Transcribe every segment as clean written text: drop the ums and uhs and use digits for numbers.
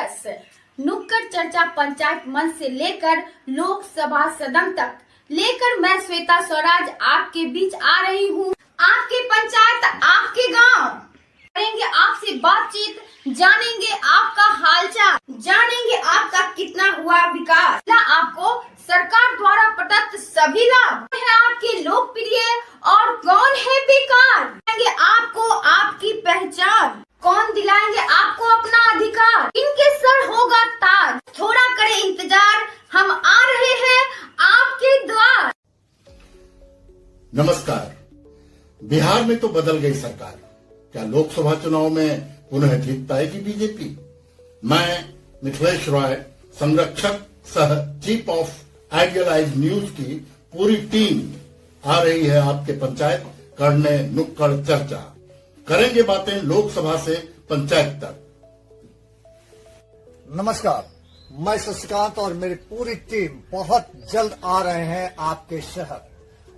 Focus. नुक्कड़ चर्चा पंचायत मंच से लेकर लोकसभा सदन तक लेकर मैं श्वेता स्वराज आपके बीच आ रही हूँ। आपके पंचायत, आपके गांव, करेंगे आपसे बातचीत, जानेंगे आपका हालचाल, जानेंगे आपका कितना हुआ विकास, आपको सरकार द्वारा प्रदत्त सभी लाभ है आपके लोकप्रिय और कौन है बेकार, देंगे आपको आपकी पहचान, कौन दिलाएंगे आपको अपना अधिकार, इनके सर होगा ताज, थोड़ा करें इंतजार, हम आ रहे हैं आपके द्वार। नमस्कार। बिहार में तो बदल गई सरकार, क्या लोकसभा चुनाव में पुनः जीत पाएगी बीजेपी? मैं मिथिलेश रॉय, संरक्षक सह चीफ ऑफ आइडियलाइज न्यूज की पूरी टीम आ रही है आपके पंचायत करने नुक्कड़ चर्चा। करेंगे बातें लोकसभा से पंचायत तक। नमस्कार, मैं शशिकांत और मेरी पूरी टीम बहुत जल्द आ रहे हैं आपके शहर,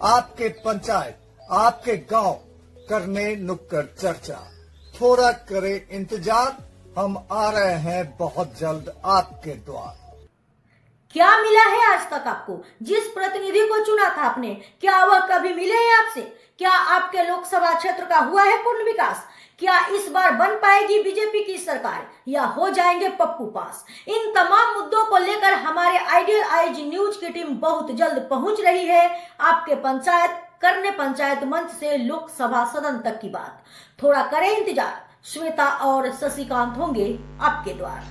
आपके पंचायत, आपके गांव करने नुक्कड़ चर्चा। थोड़ा करें इंतजार, हम आ रहे हैं बहुत जल्द आपके द्वार। क्या मिला है आज तक आपको? जिस प्रतिनिधि को चुना था आपने, क्या वह कभी मिले हैं आपसे? क्या आपके लोकसभा क्षेत्र का हुआ है पूर्ण विकास? क्या इस बार बन पाएगी बीजेपी की सरकार या हो जाएंगे पप्पू पास? इन तमाम मुद्दों को लेकर हमारे आइडियल आइज न्यूज की टीम बहुत जल्द पहुंच रही है आपके पंचायत करने पंचायत मंच से लोकसभा सदन तक की बात। थोड़ा करें इंतजार, श्वेता और शशिकांत होंगे आपके द्वार।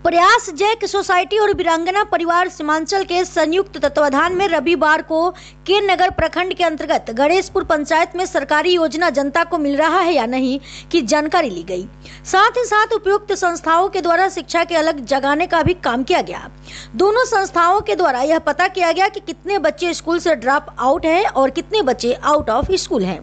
प्रयास जैक सोसाइटी और वीरांगना परिवार सीमांचल के संयुक्त तत्वाधान में रविवार को के नगर प्रखंड के अंतर्गत गणेशपुर पंचायत में सरकारी योजना जनता को मिल रहा है या नहीं की जानकारी ली गई। साथ ही साथ उपयुक्त संस्थाओं के द्वारा शिक्षा के अलग जगाने का भी काम किया गया। दोनों संस्थाओं के द्वारा यह पता किया गया कि कितने बच्चे स्कूल से ड्रॉप आउट है और कितने बच्चे आउट ऑफ स्कूल हैं।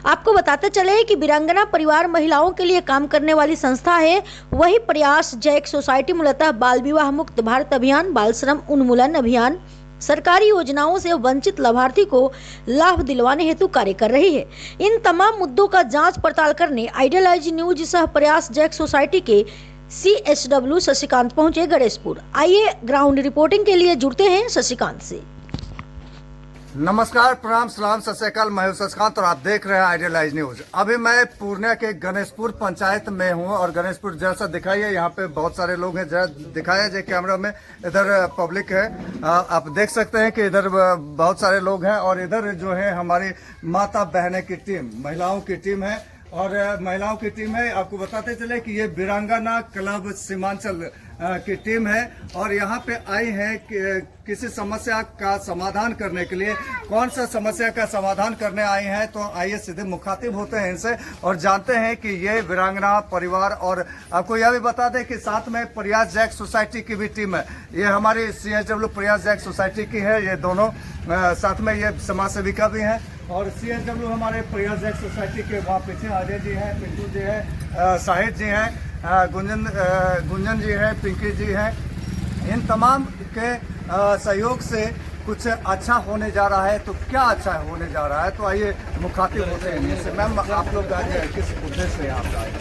आपको बताते चले कि वीरांगना परिवार महिलाओं के लिए काम करने वाली संस्था है। वही प्रयास जैक सोसाइटी मूलतः बाल विवाह मुक्त भारत अभियान, बाल श्रम उन्मूलन अभियान, सरकारी योजनाओं से वंचित लाभार्थी को लाभ दिलवाने हेतु कार्य कर रही है। इन तमाम मुद्दों का जांच पड़ताल करने आइडियलाइज न्यूज सह प्रयास जैक सोसाइटी के CSW शशिकांत पहुंचे गणेशपुर। आइए ग्राउंड रिपोर्टिंग के लिए जुड़ते हैं शशिकांत से। नमस्कार, प्रणाम, सलाम, सत श्री अकाल। मैं हूं शशिकांत और आप देख रहे हैं आइडियलाइज न्यूज। अभी मैं पूर्णिया के गणेशपुर पंचायत में हूं और गणेशपुर जैसा दिखाइए, यहाँ पे बहुत सारे लोग हैं। जरा दिखाया जाए कैमरा में, इधर पब्लिक है, आप देख सकते हैं कि इधर बहुत सारे लोग हैं और इधर जो है हमारी माता बहने की टीम, महिलाओं की टीम है और महिलाओं की टीम है। आपको बताते चले कि ये वीरांगना क्लब सीमांचल की टीम है और यहाँ पे आई है किसी समस्या का समाधान करने के लिए। कौन सा समस्या का समाधान करने आई हैं, तो आइए सीधे मुखातिब होते हैं इनसे और जानते हैं कि ये वीरांगना परिवार। और आपको यह भी बता दें कि साथ में प्रयास जैक सोसाइटी की भी टीम है। ये हमारी CSW प्रयास जैक सोसाइटी की है, ये दोनों साथ में ये समाज सेविका भी हैं। और CSW हमारे प्रयास जैक सोसाइटी के वहाँ पीछे अजय जी हैं, पिंटू जी है, साहिद जी हैं, गुंजन जी है, पिंकी जी है। इन तमाम के सहयोग से कुछ अच्छा होने जा रहा है। तो क्या अच्छा होने जा रहा है, तो आइए मुखातिब होते हैं इनसे। मैम, आप लोग आज किस उद्देश्य से आप आए?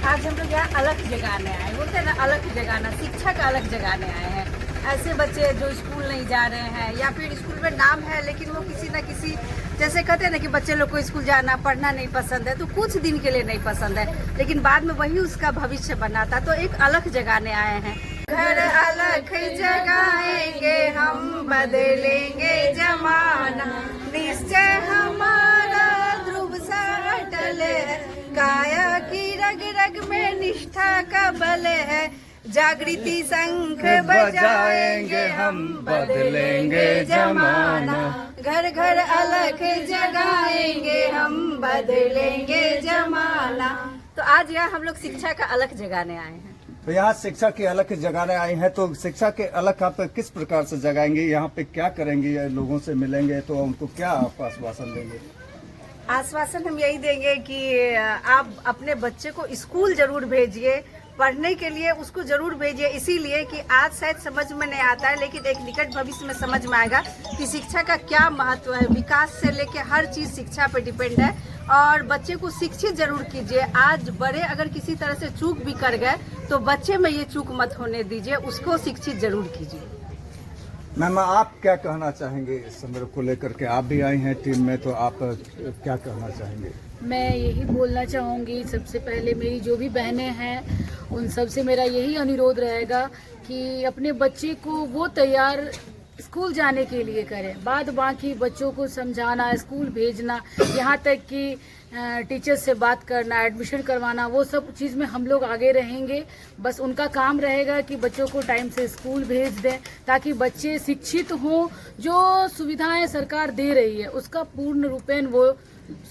आज हम लोग यहाँ अलग जगाने आए, बोलते हैं ना अलग जगाना, शिक्षा का अलग जगाने आए हैं। ऐसे बच्चे जो स्कूल नहीं जा रहे हैं या फिर स्कूल में नाम है लेकिन वो किसी न किसी, जैसे कहते हैं ना कि बच्चे लोग को स्कूल जाना पढ़ना नहीं पसंद है, तो कुछ दिन के लिए नहीं पसंद है लेकिन बाद में वही उसका भविष्य बनाता। तो एक अलग जगाने आए हैं। घर अलग जगाएंगे हम, बदलेंगे जमाना, निश्चय हमारा ध्रुव सा अटल है, काया की रग रग में निष्ठा का बल है, जागृति शंख बजाएंगे हम, बदलेंगे जमाना, घर घर अलग जगाएंगे हम, बदलेंगे जमाना। तो आज यहाँ हम लोग शिक्षा का अलग जगाने आए हैं। तो यहाँ शिक्षा के अलग जगाने आए हैं, तो शिक्षा के अलग आप किस प्रकार से जगाएंगे? यहाँ पे क्या करेंगे? लोगों से मिलेंगे तो उनको क्या आप आश्वासन देंगे? आश्वासन हम यही देंगे कि आप अपने बच्चे को स्कूल जरूर भेजिए, पढ़ने के लिए उसको जरूर भेजिए। इसीलिए कि आज शायद समझ में नहीं आता है लेकिन एक निकट भविष्य में समझ में आएगा कि शिक्षा का क्या महत्व है। विकास से लेके हर चीज शिक्षा पे डिपेंड है और बच्चे को शिक्षित जरूर कीजिए। आज बड़े अगर किसी तरह से चूक भी कर गए तो बच्चे में ये चूक मत होने दीजिए, उसको शिक्षित जरूर कीजिए। मैम, आप क्या कहना चाहेंगे इस संदर्भ को लेकर के? आप भी आई हैं टीम में, तो आप क्या कहना चाहेंगे? मैं यही बोलना चाहूँगी, सबसे पहले मेरी जो भी बहनें हैं उन सब से मेरा यही अनुरोध रहेगा कि अपने बच्चे को वो तैयार स्कूल जाने के लिए करें। बाद बाकी बच्चों को समझाना, स्कूल भेजना, यहाँ तक कि टीचर से बात करना, एडमिशन करवाना, वो सब चीज़ में हम लोग आगे रहेंगे। बस उनका काम रहेगा कि बच्चों को टाइम से स्कूल भेज दें ताकि बच्चे शिक्षित हों। जो सुविधाएं सरकार दे रही है उसका पूर्ण रूपेण वो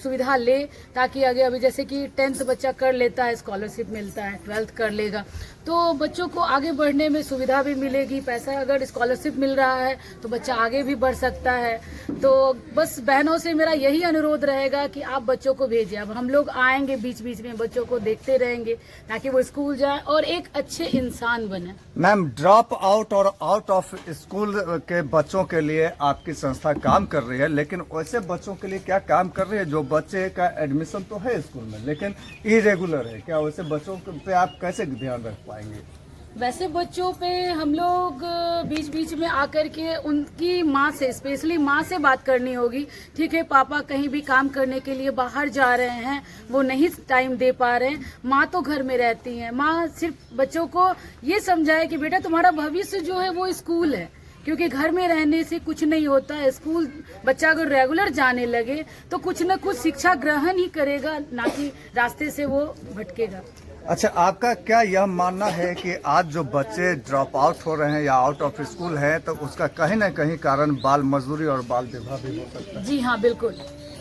सुविधा ले, ताकि आगे अभी जैसे कि 10th बच्चा कर लेता है, स्कॉलरशिप मिलता है, 12th कर लेगा तो बच्चों को आगे बढ़ने में सुविधा भी मिलेगी। पैसा अगर स्कॉलरशिप मिल रहा है तो बच्चा आगे भी बढ़ सकता है। तो बस बहनों से मेरा यही अनुरोध रहेगा कि आप बच्चों को भेजिए। अब हम लोग आएंगे बीच बीच में, बच्चों को देखते रहेंगे ताकि वो स्कूल जाए और एक अच्छे इंसान बने। मैम, ड्रॉप आउट और आउट ऑफ स्कूल के बच्चों के लिए आपकी संस्था काम कर रही है, लेकिन वैसे बच्चों के लिए क्या काम कर रही है जो बच्चे का एडमिशन तो है स्कूल में लेकिन इरेगुलर है? क्या वैसे बच्चों पे आप कैसे ध्यान रख पाएंगे? वैसे बच्चों पे हम लोग बीच बीच में आकर के उनकी माँ से, स्पेशली माँ से बात करनी होगी। ठीक है, पापा कहीं भी काम करने के लिए बाहर जा रहे हैं, वो नहीं टाइम दे पा रहे हैं, माँ तो घर में रहती हैं। माँ सिर्फ बच्चों को ये समझाए कि बेटा तुम्हारा भविष्य जो है वो स्कूल है, क्योंकि घर में रहने से कुछ नहीं होता है। स्कूल बच्चा अगर रेगुलर जाने लगे तो कुछ न कुछ शिक्षा ग्रहण ही करेगा, ना कि रास्ते से वो भटकेगा। अच्छा, आपका क्या यह मानना है कि आज जो बच्चे ड्रॉप आउट हो रहे हैं या आउट ऑफ स्कूल हैं तो उसका कहीं न कहीं कारण बाल मजदूरी और बाल विवाह भी हो सकता है? जी हाँ, बिल्कुल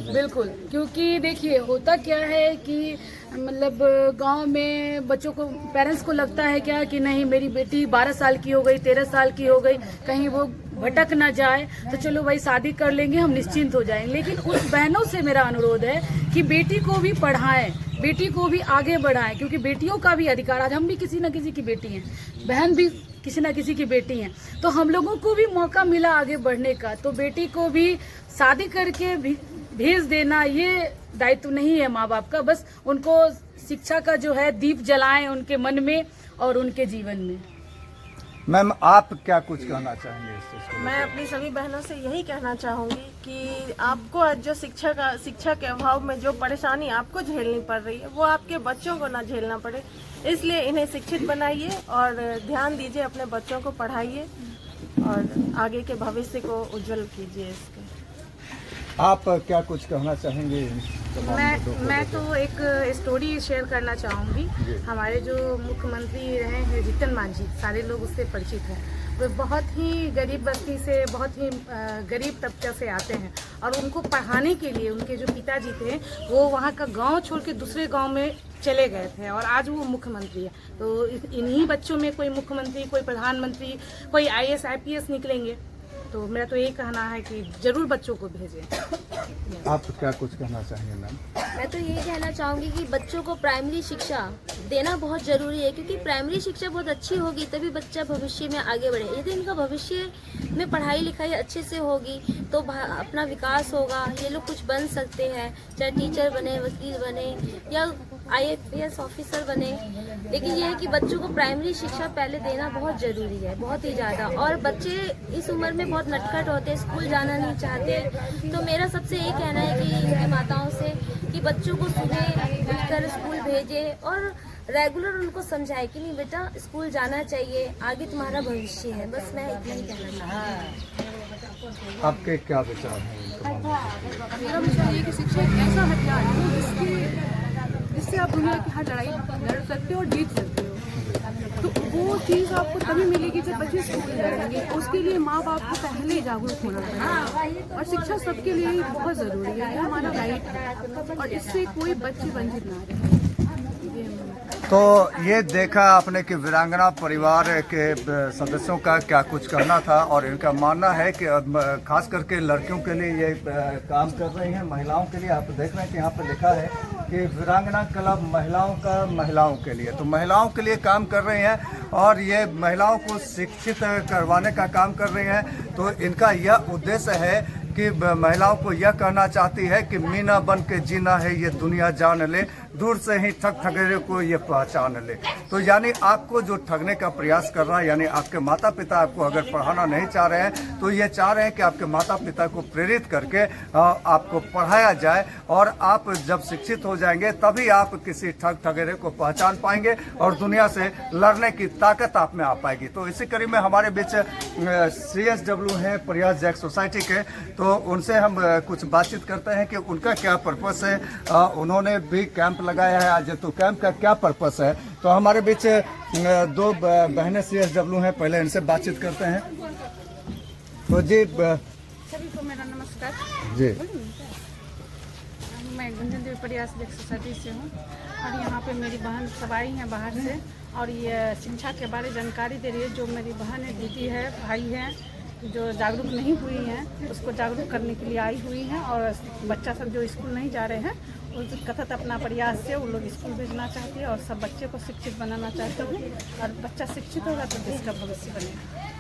बिल्कुल। क्योंकि देखिए होता क्या है कि मतलब गांव में बच्चों को, पेरेंट्स को लगता है क्या कि नहीं मेरी बेटी 12 साल की हो गई, 13 साल की हो गई, कहीं वो भटक ना जाए तो चलो भाई शादी कर लेंगे, हम निश्चिंत हो जाएंगे। लेकिन उस बहनों से मेरा अनुरोध है कि बेटी को भी पढ़ाएं, बेटी को भी आगे बढ़ाएं, क्योंकि बेटियों का भी अधिकार, आज हम भी किसी न किसी की बेटी हैं, बहन भी किसी न किसी की बेटी हैं, तो हम लोगों को भी मौका मिला आगे बढ़ने का। तो बेटी को भी शादी करके भेज देना ये दायित्व नहीं है माँ बाप का। बस उनको शिक्षा का जो है दीप जलाएं उनके मन में और उनके जीवन में। मैम, आप क्या कुछ कहना चाहेंगे इस चीज़ को? मैं अपनी सभी बहनों से यही कहना चाहूँगी कि आपको जो शिक्षा के अभाव में जो परेशानी आपको झेलनी पड़ रही है वो आपके बच्चों को ना झेलना पड़े, इसलिए इन्हें शिक्षित बनाइए और ध्यान दीजिए, अपने बच्चों को पढ़ाइए और आगे के भविष्य को उज्जवल कीजिए इसके। आप क्या कुछ कहना चाहेंगे? मैं तो एक स्टोरी शेयर करना चाहूँगी। हमारे जो मुख्यमंत्री रहे हैं जीतन मांझी, सारे लोग उससे परिचित हैं। वो बहुत ही गरीब बस्ती से, बहुत ही गरीब तबके से आते हैं और उनको पढ़ाने के लिए उनके जो पिताजी थे वो वहाँ का गांव छोड़ के दूसरे गांव में चले गए थे और आज वो मुख्यमंत्री है। तो इन्हीं बच्चों में कोई मुख्यमंत्री, कोई प्रधानमंत्री, कोई IAS IPS निकलेंगे। तो मेरा तो यही कहना है कि जरूर बच्चों को भेजें। आप क्या कुछ कहना चाहेंगे मैम? मैं तो यही कहना चाहूँगी कि बच्चों को प्राइमरी शिक्षा देना बहुत ज़रूरी है, क्योंकि प्राइमरी शिक्षा बहुत अच्छी होगी तभी बच्चा भविष्य में आगे बढ़े। यदि इनका भविष्य में पढ़ाई लिखाई अच्छे से होगी तो अपना विकास होगा, ये लोग कुछ बन सकते हैं, चाहे टीचर बने, वकील बने या IAS ऑफिसर बने। लेकिन यह है कि बच्चों को प्राइमरी शिक्षा पहले देना बहुत ज़रूरी है, बहुत ही ज़्यादा। और बच्चे इस उम्र में बहुत नटखट होते हैं, स्कूल जाना नहीं चाहते। तो मेरा सबसे यही कहना है कि इनकी माताओं से कि बच्चों को सुबह उठकर स्कूल भेजें और रेगुलर उनको समझाए कि नहीं बेटा स्कूल जाना चाहिए, आगे तुम्हारा भविष्य है। बस मैं इतना ही कहना चाहती हूँ। आपके क्या विचार हैं? मेरा विचार ये कि शिक्षा एक ऐसा हथियार है जिससे आप दुनिया की हर लड़ाई लड़ सकते हो और जीत सकते हो। तो वो चीज़ आपको तभी मिलेगी जब बच्चे स्कूल जाएंगे। उसके लिए माँ बाप को पहले जागरूक होना पड़ेगा और शिक्षा सबके लिए बहुत ज़रूरी है, ये हमारा राइट है और इससे कोई बच्चे वंचित ना रहे। तो ये देखा आपने कि वीरांगना परिवार के सदस्यों का क्या कुछ कहना था और इनका मानना है कि खास करके लड़कियों के लिए ये काम कर रही हैं, महिलाओं के लिए। आप देख रहे हैं कि यहाँ पर लिखा है कि वीरांगना क्लब महिलाओं के लिए, तो महिलाओं के लिए काम कर रही हैं और ये महिलाओं को शिक्षित करवाने का काम कर रही हैं। तो इनका यह उद्देश्य है कि महिलाओं को यह कहना चाहती है कि मीना बन के जीना है ये दुनिया जान ले, दूर से ही ठग ठगेरे को ये पहचान ले। तो यानी आपको जो ठगने का प्रयास कर रहा है, यानी आपके माता पिता आपको अगर पढ़ाना नहीं चाह रहे हैं तो ये चाह रहे हैं कि आपके माता पिता को प्रेरित करके आपको पढ़ाया जाए, और आप जब शिक्षित हो जाएंगे तभी आप किसी ठग ठगेरे को पहचान पाएंगे और दुनिया से लड़ने की ताकत आप में आ पाएगी। तो इसी कड़ी में हमारे बीच CSW हैं प्रयास जैक सोसाइटी के, तो उनसे हम कुछ बातचीत करते हैं कि उनका क्या पर्पस है। उन्होंने भी कैंप लगाया है आज, तो कैंप का क्या पर्पस है। तो हमारे बीच दो बहनें CSW हैं, पहले इनसे बातचीत करते हैं। तो जी सभी को मेरा नमस्कार जी। मैं गुंजन देवी प्रयास जैक सोसाइटी से हूँ और यहाँ पे मेरी बहन सब आई हैं बाहर से, और ये शिक्षा के बारे में जानकारी दे रही है। जो मेरी बहन है, दीदी है, भाई हैं, जो जागरूक नहीं हुई हैं उसको जागरूक करने के लिए आई हुई हैं। और बच्चा सब जो स्कूल नहीं जा रहे हैं उस कथत अपना प्रयास से वो लोग स्कूल भेजना चाहती है और सब बच्चे को शिक्षित बनाना चाहते हैं, और बच्चा शिक्षित होगा तो देश का भविष्य बनेगा।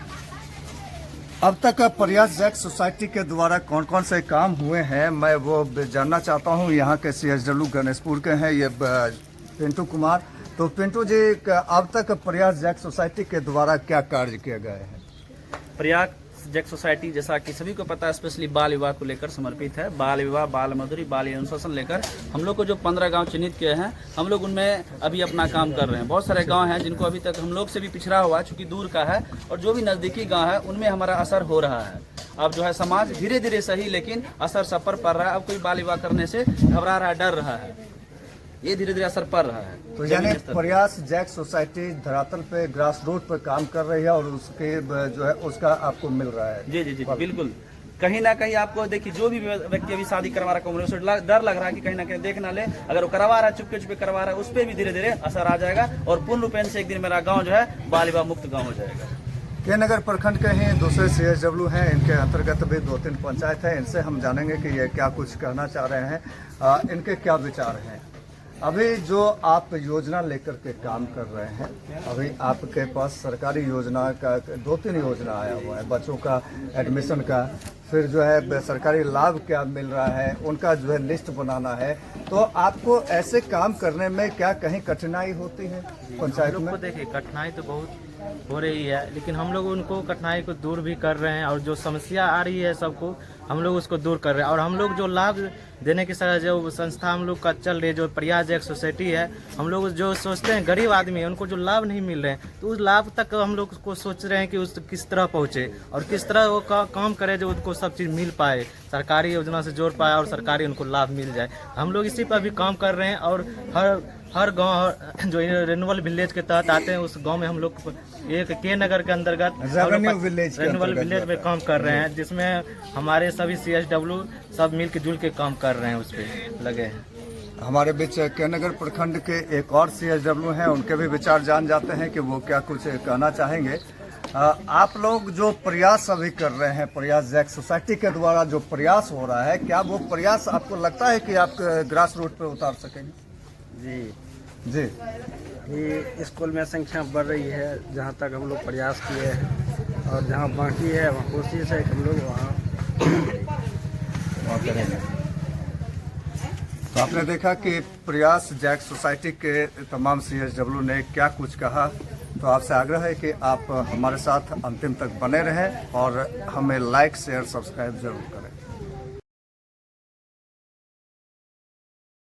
अब तक प्रयास जैक सोसाइटी के द्वारा कौन कौन से काम हुए हैं मैं वो जानना चाहता हूं। यहाँ के CSW गणेशपुर के हैं ये पिंटू कुमार। तो पिंटू जी, अब तक प्रयास जैक सोसाइटी के द्वारा क्या कार्य किए गए हैं? प्रयास जैक सोसाइटी जैसा कि सभी को पता है स्पेशली बाल विवाह को लेकर समर्पित है। बाल विवाह, बाल मजदूरी, बाल अनुशासन लेकर हम लोग को जो 15 गांव चिन्हित किए हैं, हम लोग उनमें अभी अपना काम कर रहे हैं। बहुत सारे गांव हैं जिनको अभी तक हम लोग से भी पिछड़ा हुआ है, चूंकि दूर का है, और जो भी नज़दीकी गांव है उनमें हमारा असर हो रहा है। अब जो है समाज धीरे धीरे सही लेकिन असर सब पर पड़ रहा है। अब कोई बाल विवाह करने से घबरा रहा है, डर रहा है, ये धीरे धीरे असर पड़ रहा है। तो यानी प्रयास जैक सोसाइटी धरातल पे ग्रास रूट पे काम कर रही है और उसके जो है उसका आपको मिल रहा है। जी जी जी बिल्कुल। कहीं ना कहीं आपको देखिए, जो भी व्यक्ति अभी शादी करवा रहा है उसे डर लग रहा है कि कहीं ना कहीं देख ना ले, अगर वो करवा रहा है, चुपके चुपके करवा रहा है, उस पर भी धीरे धीरे असर आ जाएगा और पूर्ण रूपेण से एक दिन मेरा गाँव जो है बाल विवाह मुक्त गाँव हो जाएगा। के नगर प्रखंड के ही दूसरे CSW हैं, इनके अंतर्गत भी 2-3 पंचायत है। इनसे हम जानेंगे कि ये क्या कुछ कहना चाह रहे हैं, इनके क्या विचार हैं। अभी जो आप योजना लेकर के काम कर रहे हैं, अभी आपके पास सरकारी योजना का 2-3 योजना आया हुआ है, बच्चों का एडमिशन का, फिर जो है सरकारी लाभ क्या मिल रहा है उनका जो है लिस्ट बनाना है। तो आपको ऐसे काम करने में क्या कहीं कठिनाई होती है पंचायत में? देखिए, कठिनाई तो बहुत हो रही है, लेकिन हम लोग उनको कठिनाई को दूर भी कर रहे हैं, और जो समस्या आ रही है सबको हम लोग उसको दूर कर रहे हैं। और हम लोग जो लाभ देने की जो संस्था हम लोग का चल रही है, जो प्रयास जैक सोसाइटी है, हम लोग जो सोचते हैं गरीब आदमी है उनको जो लाभ नहीं मिल रहे हैं, तो उस लाभ तक हम लोग को सोच रहे हैं कि उस किस तरह पहुँचे और किस तरह वो काम करे जो उनको सब चीज़ मिल पाए, सरकारी योजना से जोड़ पाए और सरकारी उनको लाभ मिल जाए। हम लोग इसी पर भी काम कर रहे हैं, और हर गांव जो रेनुअल विलेज के तहत आते हैं उस गांव में हम लोग एक के नगर के अंतर्गत रेनुअल विलेज में काम कर रहे हैं, जिसमें हमारे सभी CSW सब मिल के जुल के काम कर रहे हैं, उस पर लगे हैं। हमारे बीच के नगर प्रखंड के एक और CSW हैं, उनके भी विचार जान जाते हैं कि वो क्या कुछ कहना चाहेंगे। आप लोग जो प्रयास अभी कर रहे हैं, प्रयास जैक सोसाइटी के द्वारा जो प्रयास हो रहा है, क्या वो प्रयास आपको लगता है कि आप ग्रास रूट पर उतार सकेंगे? जी जी, ये स्कूल में संख्या बढ़ रही है, जहाँ तक हम लोग प्रयास किए हैं, और जहाँ बाकी है वहाँ कोशिश है कि हम लोग वहाँ करेंगे। तो आपने देखा कि प्रयास जैक सोसाइटी के तमाम CSW ने क्या कुछ कहा। तो आपसे आग्रह है कि आप हमारे साथ अंतिम तक बने रहें और हमें लाइक, शेयर, सब्सक्राइब जरूर करें।